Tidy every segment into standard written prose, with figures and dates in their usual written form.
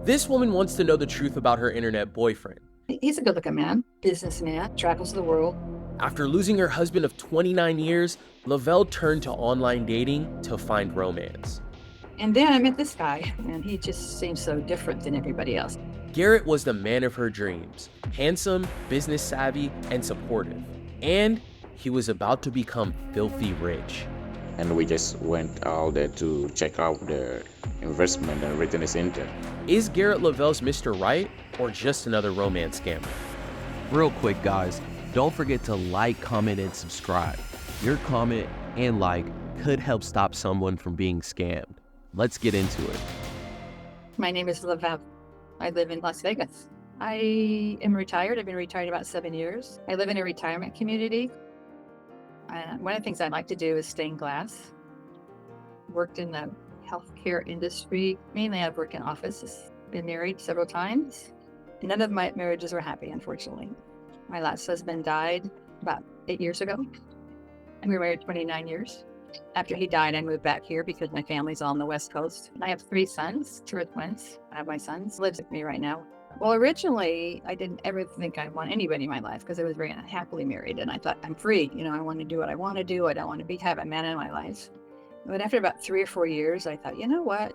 This woman wants to know the truth about her internet boyfriend. He's a good-looking man, businessman, travels the world. After losing her husband of 29 years, Lavelle turned to online dating to find romance. And then I met this guy, and he just seems so different than everybody else. Garrett was the man of her dreams, handsome, business savvy, and supportive. And he was about to become filthy rich. And we just went out there to check out the investment and everything is in there. Is Garrett Lavelle's Mr. Right or just another romance scammer? Real quick, guys, don't forget to like, comment, and subscribe. Your comment and like could help stop someone from being scammed. Let's get into it. My name is Lavelle. I live in Las Vegas. I am retired. I've been retired about 7 years. I live in a retirement community. One of the things I like to do is stained glass. Worked in the healthcare industry. Mainly I've worked in offices. Been married several times. None of my marriages were happy, unfortunately. My last husband died about 8 years ago. And we were married 29 years. After he died, I moved back here because my family's all on the West Coast. I have 3 sons, 2 are twins. I have my sons, lives with me right now. Well, originally, I didn't ever think I'd want anybody in my life because I was very unhappily married. And I thought, I'm free. I want to do what I want to do. I don't want to have a man in my life. But after about 3 or 4 years, I thought, you know what?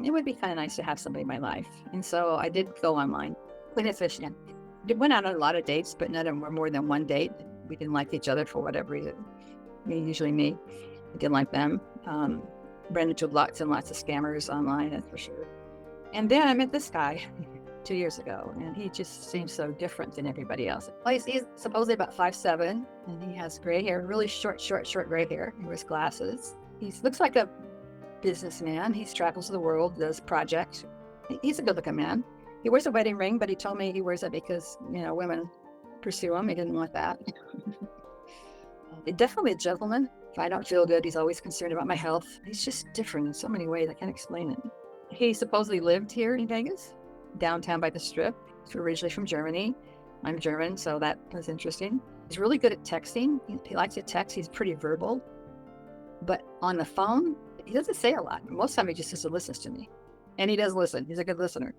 It would be kind of nice to have somebody in my life. And so I did go online, Catfished. Went out on a lot of dates, but none of them were more than one date. We didn't like each other for whatever reason. Usually me. I didn't like them. Ran into lots and lots of scammers online, that's for sure. And then I met this guy 2 years ago, and he just seems so different than everybody else. Well, he's supposedly about 5'7", and he has gray hair, really short gray hair. He wears glasses. He looks like a businessman. He travels the world, does projects. He's a good-looking man. He wears a wedding ring, but he told me he wears it because, women pursue him. He didn't want that. Definitely a gentleman. If I don't feel good, he's always concerned about my health. He's just different in so many ways. I can't explain it. He supposedly lived here in Vegas, downtown by the Strip. He's originally from Germany. I'm German, so that was interesting. He's really good at texting. He likes to text. He's pretty verbal. But on the phone, he doesn't say a lot. Most of the time, he just sits and listens to me. And he does listen. He's a good listener.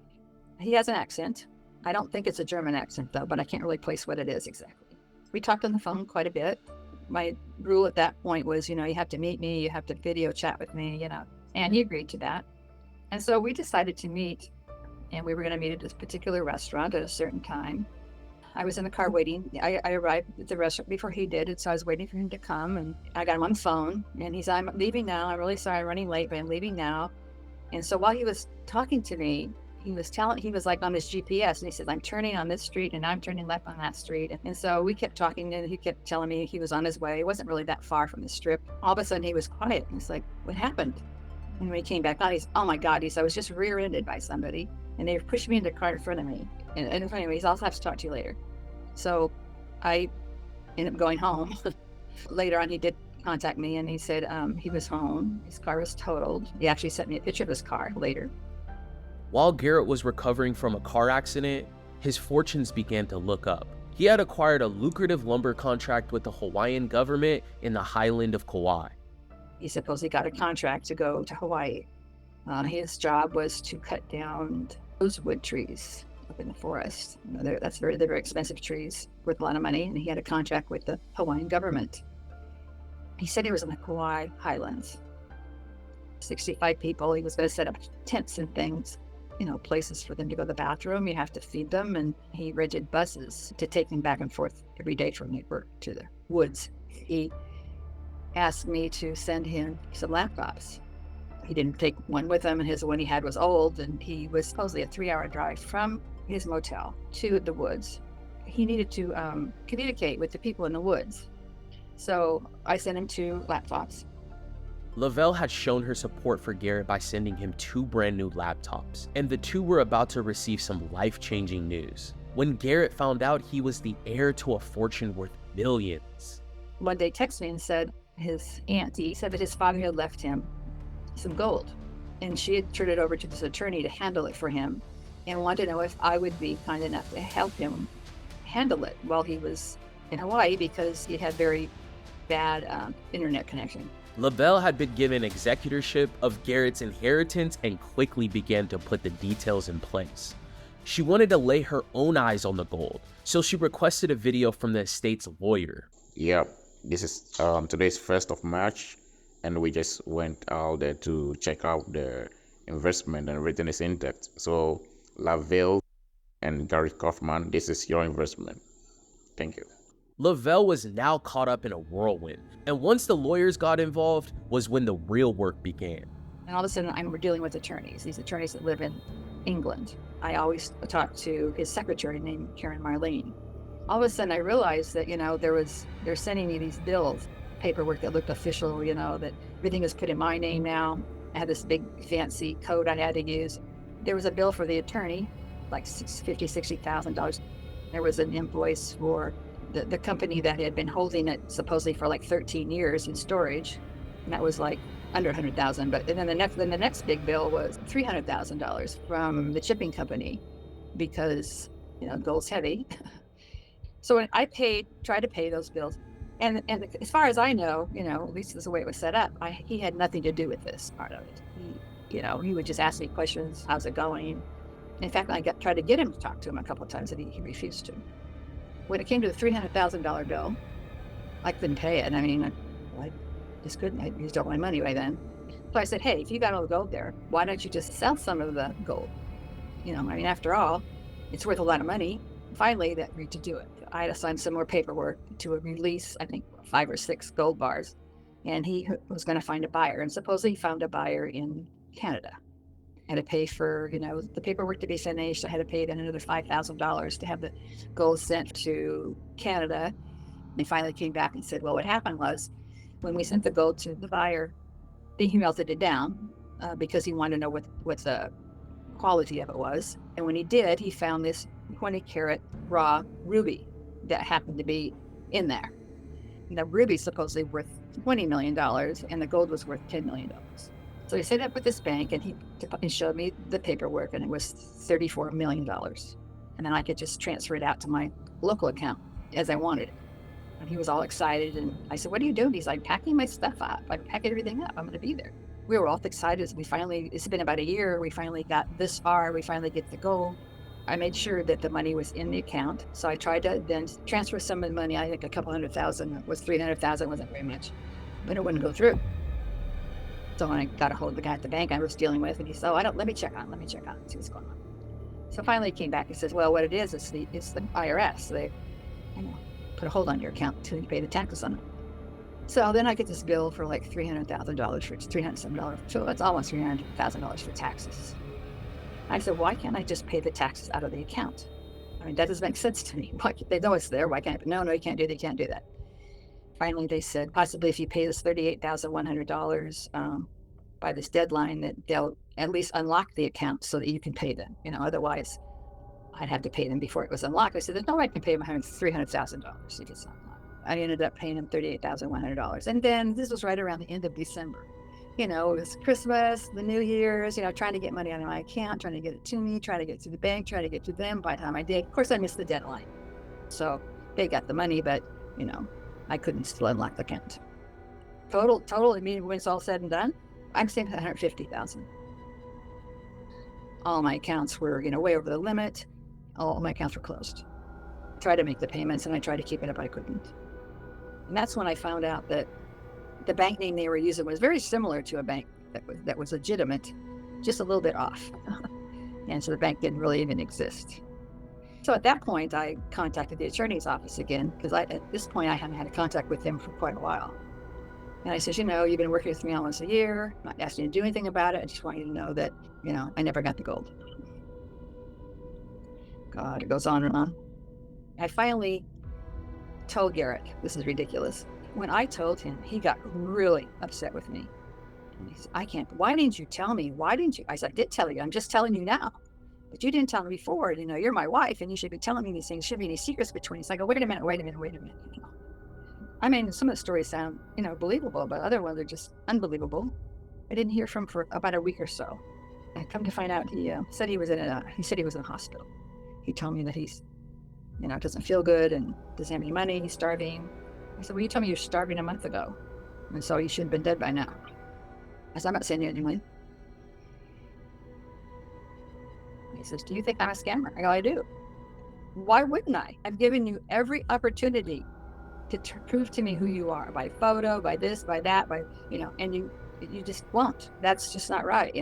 He has an accent. I don't think it's a German accent, though, but I can't really place what it is exactly. We talked on the phone quite a bit. My rule at that point was, you have to meet me, you have to video chat with me, and he agreed to that. And so we decided to meet, and we were going to meet at this particular restaurant at a certain time. I was in the car waiting. I arrived at the restaurant before he did, and so I was waiting for him to come, and I got him on the phone, and he said, I'm leaving now. I'm really sorry I'm running late, but I'm leaving now. And so while he was talking to me, he was like on his GPS, and he said, I'm turning on this street and I'm turning left on that street. And so we kept talking, and he kept telling me he was on his way. It wasn't really that far from the Strip. All of a sudden he was quiet. He's like, what happened? And when he came back on, he's, oh my God, I was just rear-ended by somebody, and they pushed me into the car in front of me. And anyway, he's also have to talk to you later. So I ended up going home. Later on, he did contact me, and he said he was home. His car was totaled. He actually sent me a picture of his car later. While Garrett was recovering from a car accident, his fortunes began to look up. He had acquired a lucrative lumber contract with the Hawaiian government in the highland of Kauai. He supposedly got a contract to go to Hawaii. His job was to cut down rosewood trees up in the forest. They're very expensive trees worth a lot of money, and he had a contract with the Hawaiian government. He said he was in the Kauai highlands. 65 people. He was going to set up tents and things. Places for them to go to the bathroom. You have to feed them. And he rented buses to take them back and forth every day from New York to the woods. He asked me to send him some laptops. He didn't take one with him, and his one he had was old, and he was supposedly a 3-hour drive from his motel to the woods. He needed to communicate with the people in the woods. So I sent him 2 laptops. Lavelle had shown her support for Garrett by sending him 2 brand new laptops, and the 2 were about to receive some life-changing news when Garrett found out he was the heir to a fortune worth millions. One day texted me and said his auntie said that his father had left him some gold, and she had turned it over to this attorney to handle it for him, and wanted to know if I would be kind enough to help him handle it while he was in Hawaii, because he had very bad internet connection. Lavelle had been given executorship of Garrett's inheritance and quickly began to put the details in place. She wanted to lay her own eyes on the gold, so she requested a video from the estate's lawyer. Yep, this is today's 1st of March, and we just went out there to check out the investment and everything is intact. So, Lavelle and Gary Kaufman, this is your investment. Thank you. Lavelle was now caught up in a whirlwind, and once the lawyers got involved was when the real work began. And all of a sudden, we're dealing with attorneys, these attorneys that live in England. I always talk to his secretary named Karen Marlene. All of a sudden, I realized that, they're sending me these bills, paperwork that looked official, that everything was put in my name now. I had this big fancy code I had to use. There was a bill for the attorney, like $60,000. There was an invoice for the company that had been holding it supposedly for like 13 years in storage. And that was like under $100,000. But then the next big bill was $300,000 from the shipping company because, gold's heavy. So when I tried to pay those bills, and as far as I know, at least this is the way it was set up, he had nothing to do with this part of it. He would just ask me questions, how's it going? In fact, I tried to get him to talk to him a couple of times, and he refused to. When it came to the $300,000 bill, I couldn't pay it. I just couldn't. I used all my money by then. So I said, hey, if you got all the gold there, why don't you just sell some of the gold? After all, it's worth a lot of money. Finally, they agreed to do it. I had to sign some more paperwork to release, I think, 5 or 6 gold bars. And he was going to find a buyer. And supposedly he found a buyer in Canada. I had to pay for, the paperwork to be finished. I had to pay then another $5,000 to have the gold sent to Canada. They finally came back and said, well, what happened was when we sent the gold to the buyer, he melted it down because he wanted to know what the quality of it was. And when he did, he found this 20-carat raw ruby that happened to be in there. And the ruby's supposedly worth $20 million, and the gold was worth $10 million. So he set up with this bank, and he showed me the paperwork, and it was $34 million. And then I could just transfer it out to my local account as I wanted it. And he was all excited, and I said, what are you doing? He's like, packing my stuff up. I'm packing everything up. I'm going to be there. We were all excited. It's been about a year. We finally got this far. We finally get the gold. I made sure that the money was in the account. So I tried to then transfer some of the money. I think a couple $100,000. It was $300,000, wasn't very much, but it wouldn't go through. So when I got a hold of the guy at the bank I was dealing with, and he said, let me check on it, see what's going on. So finally he came back and says, well, what it is, it's the IRS. They put a hold on your account until you pay the taxes on it. So then I get this bill for like $300,000 for $300,000. So it's almost $300,000 for taxes. I said, why can't I just pay the taxes out of the account? That doesn't make sense to me. They know it's there. Why can't I? No, you can't do that. You can't do that. Finally, they said, possibly if you pay this $38,100 by this deadline, that they'll at least unlock the account so that you can pay them. Otherwise, I'd have to pay them before it was unlocked. I said, there's no way I can pay them $300,000 if it's not unlocked. I ended up paying them $38,100. And then this was right around the end of December. It was Christmas, the New Year's, trying to get money out of my account, trying to get it to me, trying to get it to the bank, trying to get it to them. By the time I did, of course, I missed the deadline. So they got the money, but, I couldn't still unlock the account. Total, when it's all said and done, I'm saving $150,000. All my accounts were, way over the limit. All my accounts were closed. I tried to make the payments and I tried to keep it up. I couldn't. And that's when I found out that the bank name they were using was very similar to a bank that was legitimate, just a little bit off. And so the bank didn't really even exist. So at that point, I contacted the attorney's office again, because at this point, I hadn't had a contact with him for quite a while. And I said, you've been working with me almost a year. I'm not asking you to do anything about it. I just want you to know that, I never got the gold. God, it goes on and on. I finally told Garrett, this is ridiculous. When I told him, he got really upset with me. And he said, why didn't you tell me? Why didn't you? I said, I did tell you. I'm just telling you now. But you didn't tell me before. You're my wife, and you should be telling me these things. There shouldn't be any secrets between us. I go, wait a minute. Some of the stories sound, believable, but other ones are just unbelievable. I didn't hear from him for about a week or so. I come to find out he said he was in a hospital. He told me that he's, doesn't feel good and doesn't have any money. He's starving. I said, well, you told me you were starving a month ago. And so he should have been dead by now. I said, I'm not saying anything. He says, do you think I'm a scammer? I go, I do. Why wouldn't I? I've given you every opportunity to prove to me who you are by photo, by this, by that, and you just won't. That's just not right,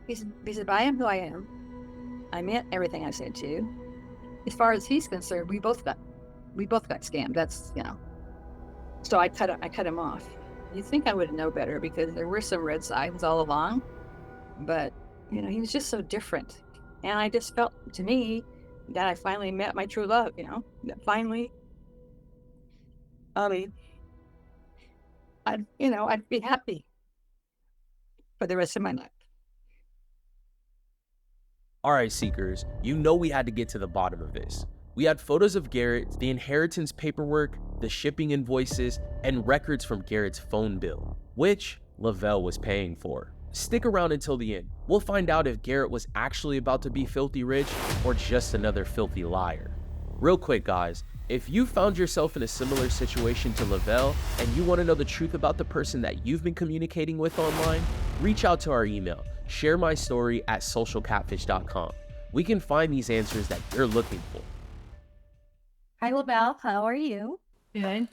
He said, but I am who I am. I meant everything I said to you. As far as he's concerned, we both got scammed. That's, So I cut him off. You'd think I would know better because there were some red signs all along, but he was just so different. And I just felt, to me, that I finally met my true love, that finally, I'd be happy for the rest of my life. All right, Seekers, we had to get to the bottom of this. We had photos of Garrett, the inheritance paperwork, the shipping invoices, and records from Garrett's phone bill, which Lavelle was paying for. Stick around until the end. We'll find out if Garrett was actually about to be filthy rich or just another filthy liar. Real quick, guys, if you found yourself in a similar situation to Lavelle and you want to know the truth about the person that you've been communicating with online, reach out to our email, sharemystory@socialcatfish.com. We can find these answers that you're looking for. Hi, Lavelle. How are you? Good.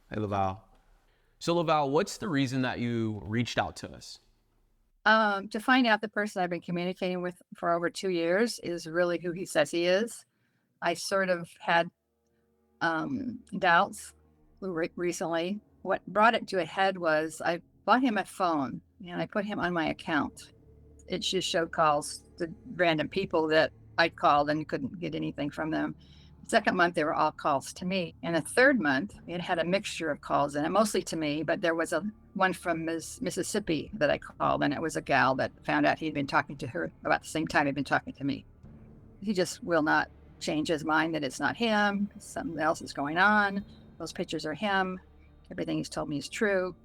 Hey, Lavelle. So, Lavelle, what's the reason that you reached out to us? To find out the person I've been communicating with for over 2 years is really who he says he is. I sort of had doubts recently. What brought it to a head was I bought him a phone and I put him on my account. It just showed calls to random people that I'd called and couldn't get anything from them. The second month, they were all calls to me. And the third month, it had a mixture of calls in it, mostly to me, but there was one from Mississippi that I called, and it was a gal that found out he'd been talking to her about the same time he'd been talking to me. He just will not change his mind that it's not him. Something else is going on. Those pictures are him. Everything he's told me is true.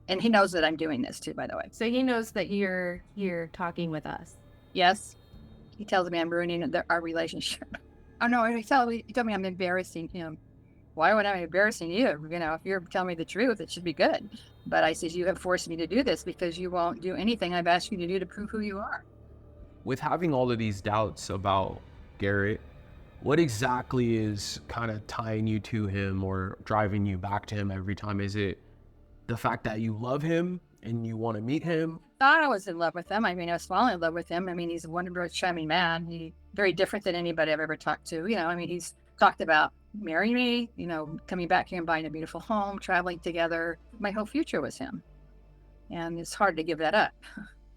And he knows that I'm doing this too, by the way. So he knows that you're here talking with us. Yes. He tells me I'm ruining our relationship. Oh, no, he told me I'm embarrassing him. Why would I be embarrassing you? If you're telling me the truth, it should be good. But I says, you have forced me to do this because you won't do anything I've asked you to do to prove who you are. With having all of these doubts about Garrett, what exactly is kind of tying you to him or driving you back to him every time? Is it the fact that you love him and you want to meet him? Thought I was in love with him. I was falling in love with him. He's a wonderful, charming man. He's very different than anybody I've ever talked to. He's talked about marrying me, coming back here and buying a beautiful home, traveling together. My whole future was him. And it's hard to give that up.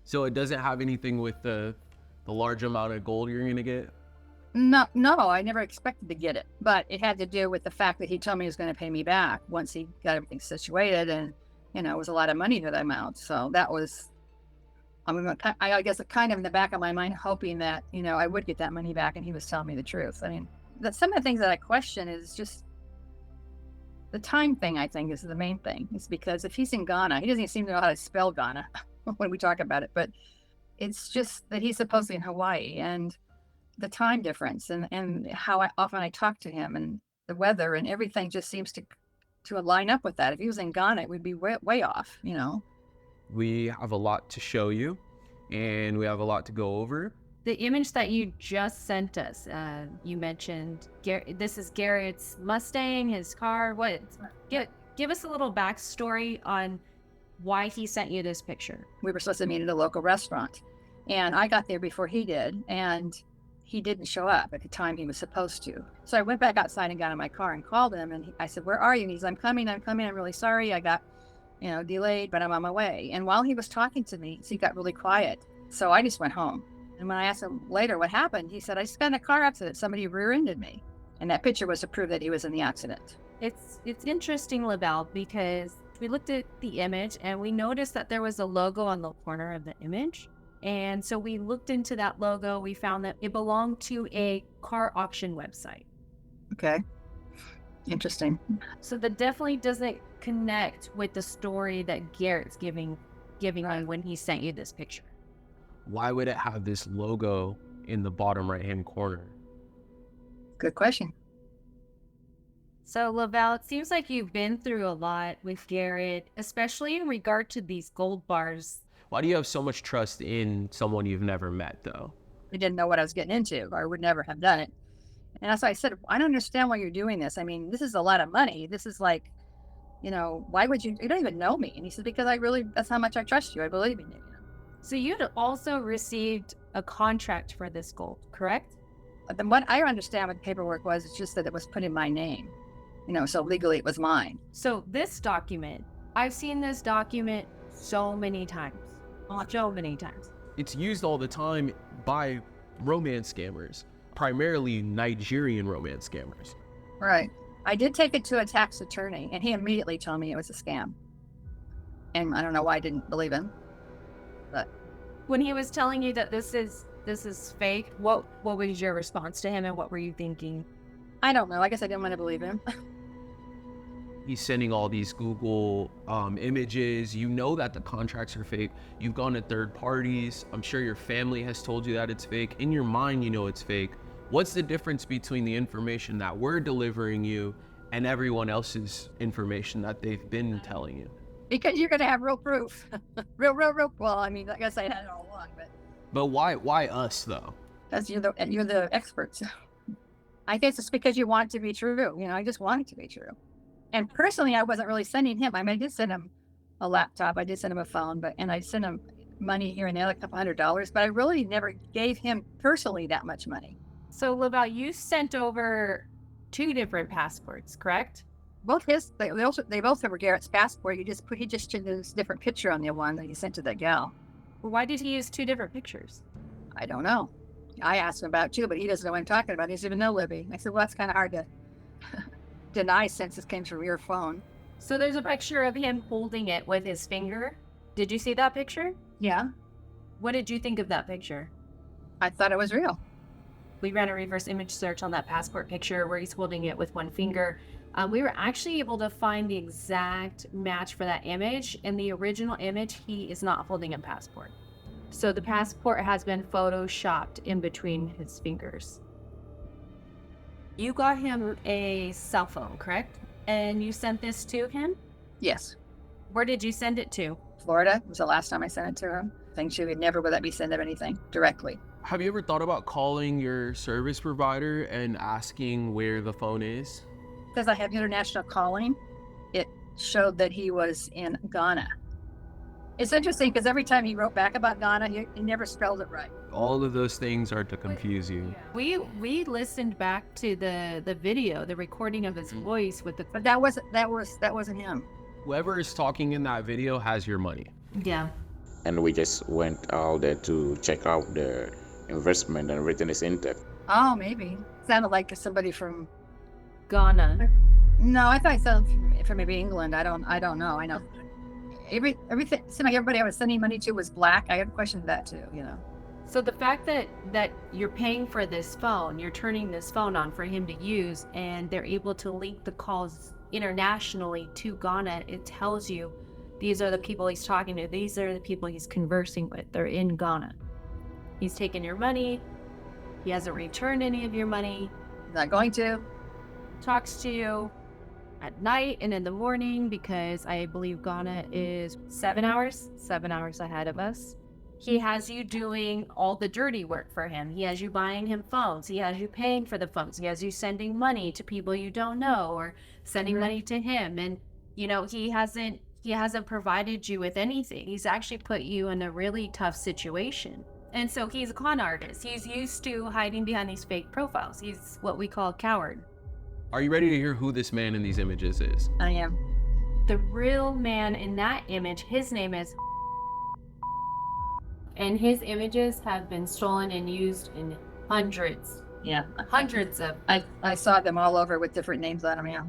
So it doesn't have anything with the large amount of gold you're going to get? No, I never expected to get it. But it had to do with the fact that he told me he was going to pay me back once he got everything situated. And, it was a lot of money to that amount. So that was, I guess, kind of in the back of my mind, hoping that, I would get that money back. And he was telling me the truth. Some of the things that I question is just the time thing, I think, is the main thing. It's because if he's in Ghana, he doesn't even seem to know how to spell Ghana when we talk about it. But it's just that he's supposedly in Hawaii and the time difference and how often I talk to him and the weather and everything just seems to line up with that. If he was in Ghana, it would be way off, We have a lot to show you and we have a lot to go over. The image that you just sent us, you mentioned this is Garrett's Mustang, his car. Give us a little backstory on why he sent you this picture. We were supposed to meet at a local restaurant and I got there before he did. And he didn't show up at the time he was supposed to. So I went back outside and got in my car and called him. And I said, where are you? And he's, I'm coming. I'm really sorry. I got, delayed, but I'm on my way. And while he was talking to me, he got really quiet. So I just went home. And when I asked him later what happened, he said, I just got in a car accident. Somebody rear-ended me. And that picture was to prove that he was in the accident. It's interesting, Lavelle, because we looked at the image and we noticed that there was a logo on the corner of the image. And so we looked into that logo. We found that it belonged to a car auction website. Okay. Interesting. So that definitely doesn't connect with the story that Garrett's giving Right. you when he sent you this picture. Why would it have this logo in the bottom right-hand corner? Good question. So, Lavelle, it seems like you've been through a lot with Garrett, especially in regard to these gold bars. Why do you have so much trust in someone you've never met, though? I didn't know what I was getting into, or I would never have done it. And that's why I said, I don't understand why you're doing this. I mean, this is a lot of money. This is like, why would you don't even know me? And he said, because that's how much I trust you. I believe in you. So, you'd also received a contract for this gold, correct? But then what I understand what the paperwork was, it's just that it was put in my name, so legally it was mine. So, this document, I've seen this document so many times. So many times. It's used all the time by romance scammers, primarily Nigerian romance scammers. Right. I did take it to a tax attorney, and he immediately told me it was a scam. And I don't know why I didn't believe him. But when he was telling you that this is fake, what was your response to him, and what were you thinking? I don't know. I guess I didn't want to believe him. He's sending all these Google images. You know that the contracts are fake. You've gone to third parties. I'm sure your family has told you that it's fake. In your mind, you know it's fake. What's the difference between the information that we're delivering you and everyone else's information that they've been telling you? Because you're going to have real proof. real. Well, I mean, I guess I had it all along, But why us though? because you're the experts. I guess it's because you want it to be true. I just want it to be true. And personally, I wasn't really sending him. I mean, I did send him a laptop. I did send him a phone, and I sent him money here and there, like $200. But I really never gave him personally that much money. So, Lavelle, you sent over 2 different passports, correct? Both they both were Garrett's passport. He just took this different picture on the one that he sent to that gal. Well, why did he use 2 different pictures? I don't know. I asked him about it too, but he doesn't know what I'm talking about. He doesn't even know Libby. I said, well, that's kind of hard to deny since this came from your phone. So there's a picture of him holding it with his finger. Did you see that picture? Yeah. What did you think of that picture? I thought it was real. We ran a reverse image search on that passport picture where he's holding it with one finger. We were actually able to find the exact match for that image. In the original image, he is not holding a passport. So the passport has been photoshopped in between his fingers. You got him a cell phone, correct? And you sent this to him? Yes. Where did you send it to? Florida was the last time I sent it to him. Think she would never would let me send him anything directly. Have you ever thought about calling your service provider and asking where the phone is? Because I have international calling, it showed that he was in Ghana. It's interesting because every time he wrote back about Ghana, he never spelled it right. All of those things are to confuse you. We listened back to the video, the recording of his voice with the. But that wasn't him. Whoever is talking in that video has your money. Yeah. And we just went out there to check out the investment and everything is intact. Oh, maybe. Sounded like somebody from. Ghana. No, I thought it sounded from maybe England. I don't know. I know. Everything seemed like everybody I was sending money to was black. I had questioned that too. So the fact that you're paying for this phone, you're turning this phone on for him to use, and they're able to link the calls internationally to Ghana, it tells you these are the people he's talking to. These are the people he's conversing with. They're in Ghana. He's taken your money. He hasn't returned any of your money. Not going to. Talks to you at night and in the morning because I believe Ghana is 7 hours ahead of us. He has you doing all the dirty work for him. He has you buying him phones. He has you paying for the phones. He has you sending money to people you don't know or sending money to him. And, he hasn't provided you with anything. He's actually put you in a really tough situation. And so he's a con artist. He's used to hiding behind these fake profiles. He's what we call a coward. Are you ready to hear who this man in these images is? I am. The real man in that image, his name is, and his images have been stolen and used in hundreds of. I saw them all over with different names on them. Yeah.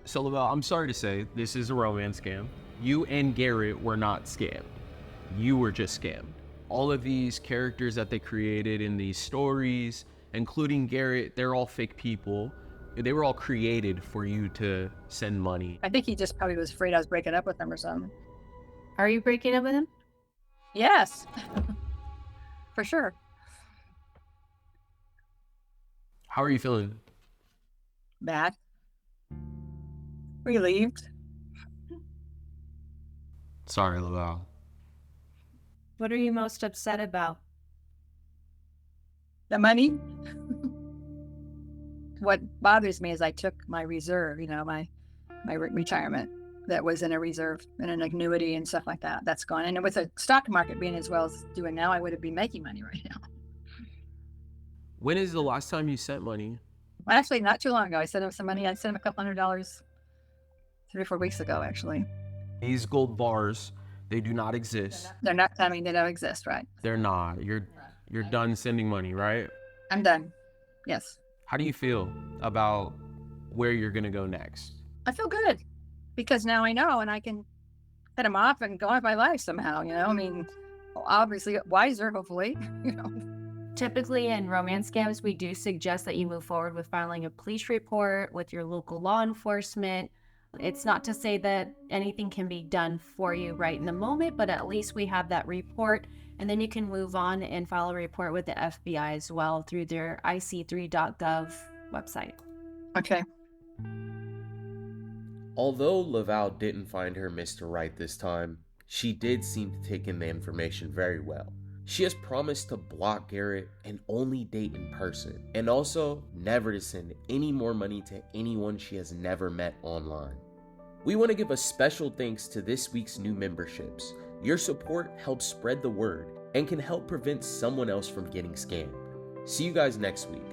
So Lavelle, I'm sorry to say, this is a romance scam. You and Garrett were not scammed. You were just scammed. All of these characters that they created in these stories, including Garrett, they're all fake people. They were all created for you to send money. I think he just probably was afraid I was breaking up with him or something. Are you breaking up with him? Yes. For sure. How are you feeling? Bad. Relieved. Sorry, Laval. What are you most upset about? The money. What bothers me is I took my reserve, my retirement that was in a reserve and an annuity and stuff like that. That's gone. And with the stock market being as well as doing now, I would have been making money right now. When is the last time you sent money? Well, actually, not too long ago, I sent him some money. I sent him a couple $100 3 or 4 weeks ago, actually. These gold bars, they do not exist. They're not coming. They don't exist, right? They're not. You're done sending money, right? I'm done. Yes. How do you feel about where you're going to go next? I feel good because now I know and I can head them off and go on with my life somehow, I mean, obviously wiser, hopefully, Typically in romance scams, we do suggest that you move forward with filing a police report with your local law enforcement. It's not to say that anything can be done for you right in the moment, but at least we have that report, and then you can move on and file a report with the FBI as well through their ic3.gov website. Okay. Although Laval didn't find her Mr. Right this time, she did seem to take in the information very well. She has promised to block Garrett and only date in person, and also never to send any more money to anyone she has never met online. We want to give a special thanks to this week's new memberships. Your support helps spread the word and can help prevent someone else from getting scammed. See you guys next week.